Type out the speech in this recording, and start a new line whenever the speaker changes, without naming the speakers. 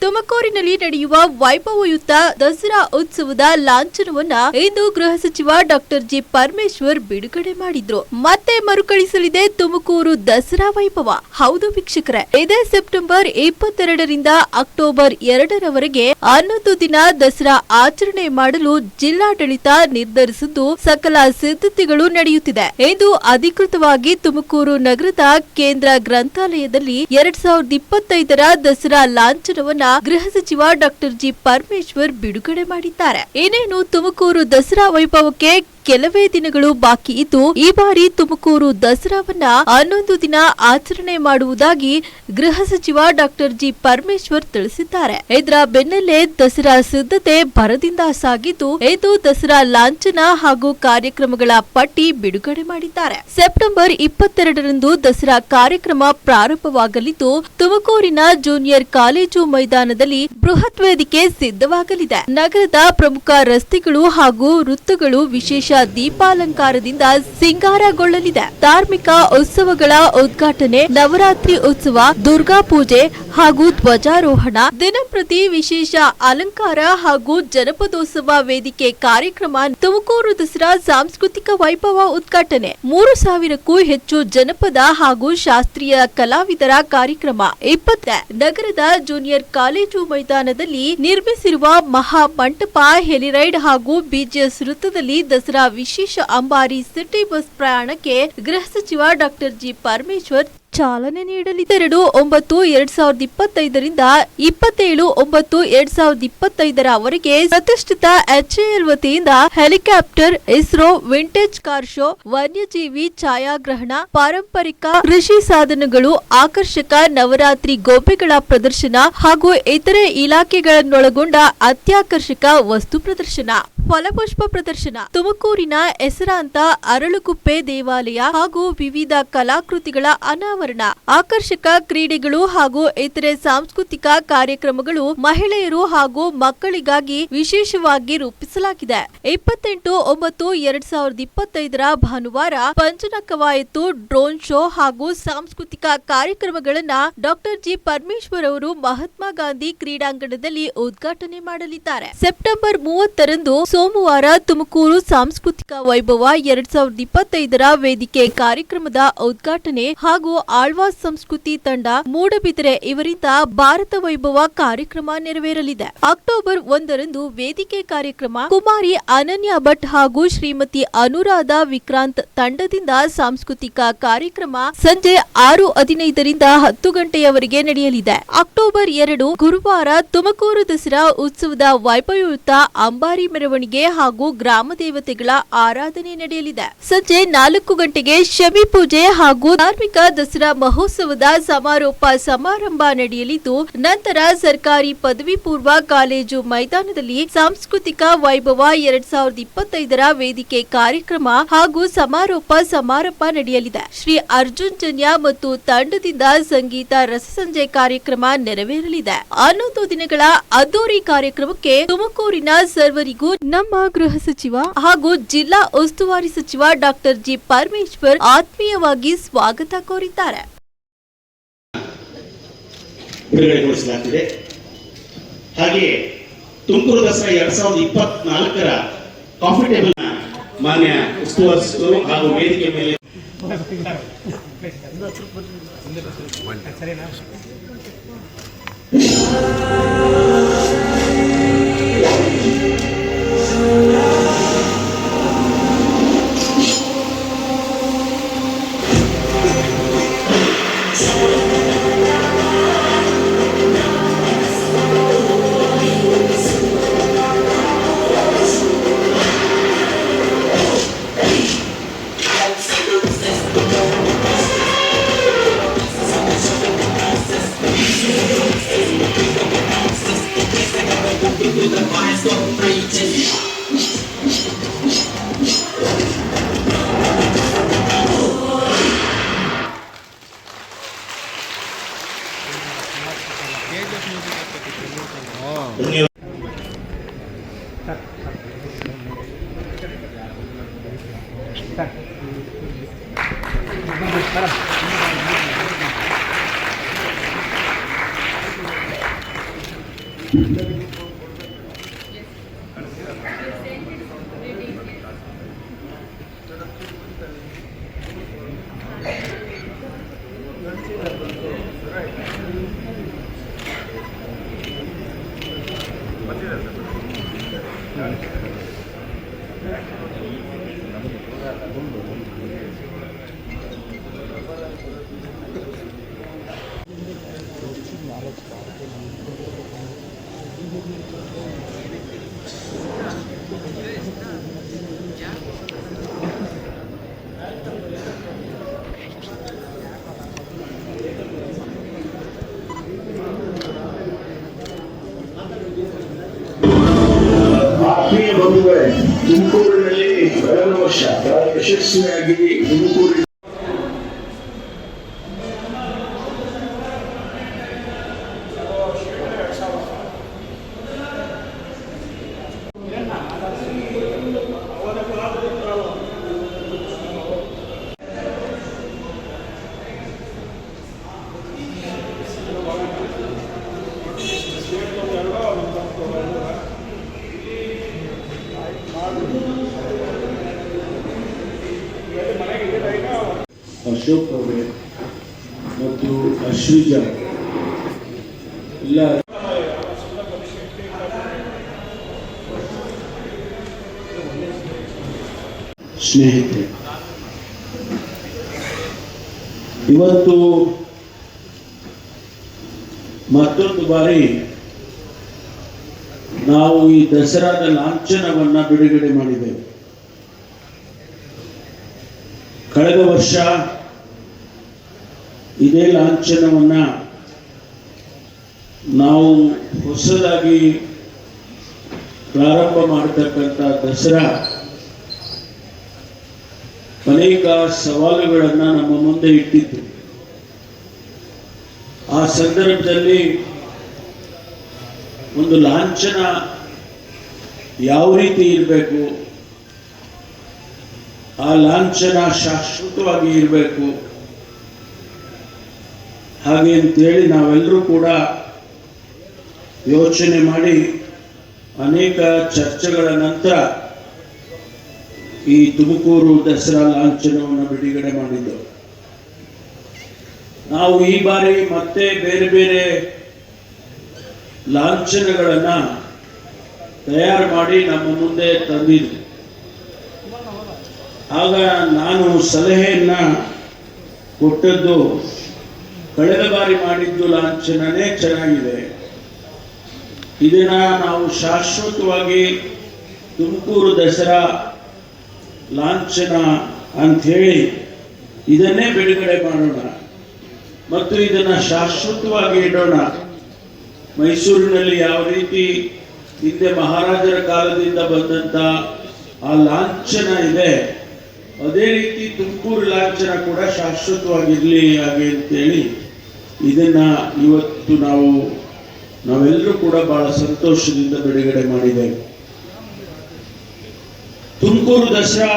ತುಮಕೂರಿನಲ್ಲಿ ನಡೆಯುವ ವೈಭವಯುತ ದಸರಾ ಉತ್ಸವದ ಲಾಂಛನವನ್ನ ಇಂದು ಗೃಹ ಸಚಿವ ಡಾಕ್ಟರ್ ಜಿ ಪರಮೇಶ್ವರ್ ಬಿಡುಗಡೆ ಮಾಡಿದ್ರು. ಮತ್ತೆ ಮರುಕಳಿಸಲಿದೆ ತುಮಕೂರು ದಸರಾ ವೈಭವ. ಹೌದು ವೀಕ್ಷಕರೇ, ಇದೇ ಸೆಪ್ಟೆಂಬರ್ 22ರಿಂದ ಅಕ್ಟೋಬರ್ 2ರವರೆಗೆ 11 ದಿನ ದಸರಾ ಆಚರಣೆ ಮಾಡಲು ಜಿಲ್ಲಾಡಳಿತ ನಿರ್ಧರಿಸಿದ್ದು ಸಕಲ ಸಿದ್ಧತೆಗಳು ನಡೆಯುತ್ತಿದೆ. ಇಂದು ಅಧಿಕೃತವಾಗಿ ತುಮಕೂರು ನಗರದ ಕೇಂದ್ರ ಗ್ರಂಥಾಲಯದಲ್ಲಿ 2025ರ ದಸರಾ ಲಾಂಛನವನ್ನ ಗೃಹ ಸಚಿವ ಡಾಕ್ಟರ್ ಜಿ ಪರಮೇಶ್ವರ್ ಬಿಡುಗಡೆ ಮಾಡಿದ್ದಾರೆ. ಇನ್ನೇನು ತುಮಕೂರು ದಸರಾ ವೈಭವಕ್ಕೆ ಕೆಲವೇ ದಿನಗಳು ಬಾಕಿ ಇದ್ದು ಈ ಬಾರಿ ತುಮಕೂರು ದಸರಾವನ್ನ 11 ದಿನ ಆಚರಣೆ ಮಾಡುವುದಾಗಿ ಗೃಹ ಸಚಿವ ಡಾಕ್ಟರ್ ಜಿ ಪರಮೇಶ್ವರ್ ತಿಳಿಸಿದ್ದಾರೆ. ಇದರ ಬೆನ್ನಲ್ಲೇ ದಸರಾ ಸಿದ್ಧತೆ ಭರದಿಂದ ಸಾಗಿದ್ದು ಇಂದು ದಸರಾ ಲಾಂಛನ ಹಾಗೂ ಕಾರ್ಯಕ್ರಮಗಳ ಪಟ್ಟಿ ಬಿಡುಗಡೆ ಮಾಡಿದ್ದಾರೆ. ಸೆಪ್ಟೆಂಬರ್ 22ರಂದು ದಸರಾ ಕಾರ್ಯಕ್ರಮ ಪ್ರಾರಂಭವಾಗಲಿದ್ದು ತುಮಕೂರಿನ ಜೂನಿಯರ್ ಕಾಲೇಜು ಮೈದಾನದಲ್ಲಿ ಬೃಹತ್ ವೇದಿಕೆ ಸಿದ್ಧವಾಗಲಿದೆ. ನಗರದ ಪ್ರಮುಖ ರಸ್ತೆಗಳು ಹಾಗೂ ವೃತ್ತಗಳು ವಿಶೇಷ ದೀಪಾಲಂಕಾರದಿಂದ ಸಿಂಗಾರಗೊಳ್ಳಲಿದೆ. ಧಾರ್ಮಿಕ ಉತ್ಸವಗಳ ಉದ್ಘಾಟನೆ, ನವರಾತ್ರಿ ಉತ್ಸವ, ದುರ್ಗಾ ಪೂಜೆ ಹಾಗೂ ಧ್ವಜಾರೋಹಣ, ದಿನಂಪ್ರತಿ ವಿಶೇಷ ಅಲಂಕಾರ ಹಾಗೂ ಜನಪದೋತ್ಸವ ವೇದಿಕೆ ಕಾರ್ಯಕ್ರಮ, ತುಮಕೂರು ದಸರಾ ಸಾಂಸ್ಕೃತಿಕ ವೈಭವ ಉದ್ಘಾಟನೆ, 3000ಕ್ಕೂ ಹೆಚ್ಚು ಜನಪದ ಹಾಗೂ ಶಾಸ್ತ್ರೀಯ ಕಲಾವಿದರ ಕಾರ್ಯಕ್ರಮ, 20 ನಗರದ ಜೂನಿಯರ್ ಕಾಲೇಜು ಮೈದಾನದಲ್ಲಿ ನಿರ್ಮಿಸಿರುವ ಮಹಾ ಮಂಟಪ, ಹೆಲಿರೈಡ್ ಹಾಗೂ ಬಿಜಿಎಸ್ ವೃತ್ತದಲ್ಲಿ ದಸರಾ ವಿಶೇಷ ಅಂಬಾರಿ ಸಿಟಿ ಬಸ್ ಪ್ರಯಾಣಕ್ಕೆ ಗೃಹ ಸಚಿವ ಡಾಕ್ಟರ್ ಜಿ ಪರಮೇಶ್ವರ್ ಚಾಲನೆ ನೀಡಲಿದ್ದಾರೆ. 9/2025ರಿಂದ 27/9/2025ರವರೆಗೆ ಪ್ರತಿಷ್ಠಿತ HAL ವತಿಯಿಂದ helicopter, ISRO, vintage car show, ವನ್ಯಜೀವಿ ಛಾಯಾಗ್ರಹಣ, ಪಾರಂಪರಿಕ ಕೃಷಿ ಸಾಧನಗಳು, ಆಕರ್ಷಕ ನವರಾತ್ರಿ ಗೊಂಬೆಗಳ ಪ್ರದರ್ಶನ ಹಾಗೂ ಇತರೆ ಇಲಾಖೆಗಳನ್ನೊಳಗೊಂಡ ಅತ್ಯಾಕರ್ಷಕ ವಸ್ತು ಪ್ರದರ್ಶನ, ಫಲಪುಷ್ಪ ಪ್ರದರ್ಶನ, ತುಮಕೂರಿನ ಹೆಸರಾಂತ ಅರಳುಗುಪ್ಪೆ ದೇವಾಲಯ ಹಾಗೂ ವಿವಿಧ ಕಲಾಕೃತಿಗಳ ಅನಾವರಣ, ಆಕರ್ಷಕ ಕ್ರೀಡೆಗಳು ಹಾಗೂ ಇತರೆ ಸಾಂಸ್ಕೃತಿಕ ಕಾರ್ಯಕ್ರಮಗಳು ಮಹಿಳೆಯರು ಹಾಗೂ ಮಕ್ಕಳಿಗಾಗಿ ವಿಶೇಷವಾಗಿ ರೂಪಿಸಲಾಗಿದೆ. 28/9/2025ರ ಭಾನುವಾರ ಪಂಚನ ಕವಾಯತು, ಡ್ರೋನ್ ಶೋ ಹಾಗೂ ಸಾಂಸ್ಕೃತಿಕ ಕಾರ್ಯಕ್ರಮಗಳನ್ನ ಡಾಕ್ಟರ್ ಜಿ ಪರಮೇಶ್ವರ್ ಅವರು ಮಹಾತ್ಮ ಗಾಂಧಿ ಕ್ರೀಡಾಂಗಣದಲ್ಲಿ ಉದ್ಘಾಟನೆ ಮಾಡಲಿದ್ದಾರೆ. ಸೆಪ್ಟೆಂಬರ್ 30ರಂದು ಸೋಮವಾರ ತುಮಕೂರು ಸಾಂಸ್ಕೃತಿಕ ವೈಭವ 2025ರ ವೇದಿಕೆ ಕಾರ್ಯಕ್ರಮದ ಉದ್ಘಾಟನೆ ಹಾಗೂ ಆಳ್ವಾಸ್ ಸಂಸ್ಕೃತಿ ತಂಡ, ಮೂಡಬಿದಿರೆ ಇವರಿಂದ ಭಾರತ ವೈಭವ ಕಾರ್ಯಕ್ರಮ ನೆರವೇರಲಿದೆ. ಅಕ್ಟೋಬರ್ 1ರಂದು ವೇದಿಕೆ ಕಾರ್ಯಕ್ರಮ, ಕುಮಾರಿ ಅನನ್ಯ ಭಟ್ ಹಾಗೂ ಶ್ರೀಮತಿ ಅನುರಾಧ ವಿಕ್ರಾಂತ್ ತಂಡದಿಂದ ಸಾಂಸ್ಕೃತಿಕ ಕಾರ್ಯಕ್ರಮ ಸಂಜೆ 6:15ರಿಂದ 10 ಗಂಟೆಯವರೆಗೆ ನಡೆಯಲಿದೆ. ಅಕ್ಟೋಬರ್ 2 ಗುರುವಾರ ತುಮಕೂರು ದಸರಾ ಉತ್ಸವದ ವೈಭವಯುತ ಅಂಬಾರಿ ಮೆರವಣಿಗೆ ಹಾಗೂ ಗ್ರಾಮ ದೇವತೆಗಳ ಆರಾಧನೆ ನಡೆಯಲಿದೆ. ಸಂಜೆ 4 ಗಂಟೆಗೆ ಶಮಿ ಪೂಜೆ ಹಾಗೂ ಧಾರ್ಮಿಕ ದಸರಾ ಮಹೋತ್ಸವದ ಸಮಾರೋಪ ಸಮಾರಂಭ ನಡೆಯಲಿದ್ದು ನಂತರ ಸರ್ಕಾರಿ ಪದವಿ ಪೂರ್ವ ಕಾಲೇಜು ಮೈದಾನದಲ್ಲಿ ಸಾಂಸ್ಕೃತಿಕ ವೈಭವ 2025ರ ವೇದಿಕೆ ಕಾರ್ಯಕ್ರಮ ಹಾಗೂ ಸಮಾರೋಪ ಸಮಾರಂಭ ನಡೆಯಲಿದೆ. ಶ್ರೀ ಅರ್ಜುನ್ ಜನ್ಯ ಮತ್ತು ತಂಡದಿಂದ ಸಂಗೀತ ರಸಸಂಜೆ ಕಾರ್ಯಕ್ರಮ ನೆರವೇರಲಿದೆ. 11 ದಿನಗಳ ಅದ್ದೂರಿ ಕಾರ್ಯಕ್ರಮಕ್ಕೆ ತುಮಕೂರಿನ ಸರ್ವರಿಗೂ ನಮ್ಮ ಗೃಹ ಸಚಿವ ಹಾಗೂ ಜಿಲ್ಲಾ ಉಸ್ತುವಾರಿ ಸಚಿವ ಡಾಕ್ಟರ್ ಜಿ ಪರಮೇಶ್ವರ್ ಆತ್ಮೀಯವಾಗಿ ಸ್ವಾಗತ ಕೋರಿದ್ದಾರೆ.
ಬಿಡುಗಡೆಗೊಳಿಸಲಾಗಿದೆ. ಹಾಗೆಯೇ ತುಮಕೂರು ದಸರಾ 2024ರ ಕಾಫಿ ಟೇಬಲ್ ಮಾನ್ಯ ಉಸ್ತುವಾರಿ ಸಚಿವರು ಹಾಗೂ ವೇದಿಕೆ ಮೇಲೆ
ಆತ್ಮೀಯ ಬಂಧುಗಳೇ, ತುಮಕೂರಿನಲ್ಲಿ ಕಳೆದ ವರ್ಷ ಬಹಳ ಯಶಸ್ವಿಯಾಗಿ ತುಮಕೂರಿನ
ಅಶೋಕ್ ಅವರೇ ಮತ್ತು ಅಶ್ವಿಜಾ ಎಲ್ಲ ಸ್ನೇಹಿತರೆ, ಇವತ್ತು ಮತ್ತೊಂದು ಬಾರಿ ನಾವು ಈ ದಸರಾದ ಲಾಂಛನವನ್ನ ಬಿಡುಗಡೆ ಮಾಡಿದ್ದೇವೆ. ಕಳೆದ ವರ್ಷ ಇದೇ ಲಾಂಛನವನ್ನ ನಾವು ಹೊಸದಾಗಿ ಪ್ರಾರಂಭ ಮಾಡತಕ್ಕಂಥ ದಸರಾ ಅನೇಕ ಸವಾಲುಗಳನ್ನು ನಮ್ಮ ಮುಂದೆ ಇಟ್ಟಿತ್ತು. ಆ ಸಂದರ್ಭದಲ್ಲಿ ಒಂದು ಲಾಂಛನ ಯಾವ ರೀತಿ ಇರಬೇಕು, ಆ ಲಾಂಛನ ಶಾಶ್ವತವಾಗಿ ಇರಬೇಕು, ಹಾಗೆ ಅಂತೇಳಿ ನಾವೆಲ್ಲರೂ ಕೂಡ ಯೋಚನೆ ಮಾಡಿ ಅನೇಕ ಚರ್ಚೆಗಳ ನಂತರ ಈ ತುಮಕೂರು ದಸರಾ ಲಾಂಛನವನ್ನು ಬಿಡುಗಡೆ ಮಾಡಿದ್ದೆವು. ನಾವು ಈ ಬಾರಿ ಮತ್ತೆ ಬೇರೆ ಬೇರೆ ಲಾಂಛನಗಳನ್ನು ತಯಾರು ಮಾಡಿ ನಮ್ಮ ಮುಂದೆ ತಂದಿದ್ದೆ. ಆಗ ನಾನು ಸಲಹೆಯನ್ನ ಕೊಟ್ಟದ್ದು, ಕಳೆದ ಬಾರಿ ಮಾಡಿದ್ದು ಲಾಂಛನನೇ ಚೆನ್ನಾಗಿದೆ, ಇದನ್ನ ನಾವು ಶಾಶ್ವತವಾಗಿ ತುಮಕೂರು ದಸರಾ ಲಾಂಛನ ಅಂಥೇಳಿ ಇದನ್ನೇ ಬಿಡುಗಡೆ ಮಾಡೋಣ ಮತ್ತು ಇದನ್ನು ಶಾಶ್ವತವಾಗಿ ಇಡೋಣ. ಮೈಸೂರಿನಲ್ಲಿ ಯಾವ ರೀತಿ ಹಿಂದೆ ಮಹಾರಾಜರ ಕಾಲದಿಂದ ಬಂದಂಥ ಆ ಲಾಂಛನ ಇದೆ, ಅದೇ ರೀತಿ ತುಮಕೂರು ಲಾಂಛನ ಕೂಡ ಶಾಶ್ವತವಾಗಿರಲಿ ಹಾಗೆ ಅಂತೇಳಿ ಇದನ್ನ ಇವತ್ತು ನಾವೆಲ್ಲರೂ ಕೂಡ ಬಹಳ ಸಂತೋಷದಿಂದ ಬಿಡುಗಡೆ ಮಾಡಿದ್ದೇವೆ. ತುಮಕೂರು ದಸರಾ